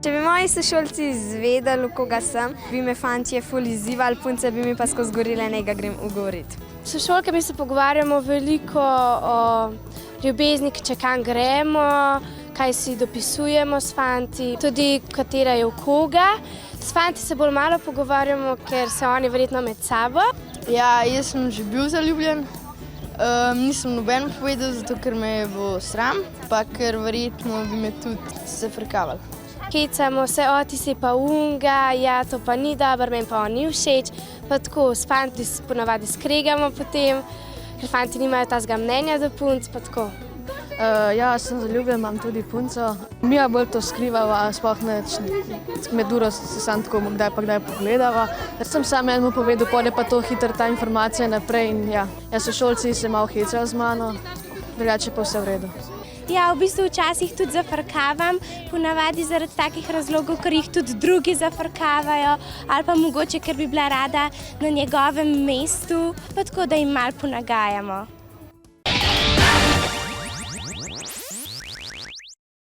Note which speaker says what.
Speaker 1: Če bi moji sošolci izvedeli, koga sem, bi me fantje ful izzivali, punce bi mi pa skozi gorile, nega grem ugovoriti.
Speaker 2: S sošolkami se pogovarjamo veliko o ljubezni, če kam gremo, kaj si dopisujemo s fanti, tudi katera je v koga. S fanti se bolj malo pogovarjamo, ker se oni verjetno med sabo.
Speaker 3: Ja, jaz sem že bil zaljubljen. Nisem nobenemu povedal, zato ker me je bilo sram, pa ker verjetno bi me tudi zafrkavali.
Speaker 2: Hecamo se, ti si pa unga, ja, to pa ni dobro, meni pa on ni všeč. Pa tako, s fanti ponavadi skregamo potem, ker fanti nimajo tazga mnenja do punc, pa tako.
Speaker 4: Ja, sem zaljubljen, imam tudi punco. Mija bolj to skrivava, sploh ne med uro se sam tako kdaj pa kdaj pogledava. Ker sem sam enemu povedal, pol je pa to hitro ta informacija naprej in ja, sošolci se malo hecajo z mano, drugače pa vse v redu.
Speaker 5: Ja, v bistvu včasih tudi zafrkavam, ponavadi zaradi takih razlogov, ker jih tudi drugi zafrkavajo, ali pa mogoče, ker bi bila rada na njegovem mestu, pa tako, da jim malo ponagajamo.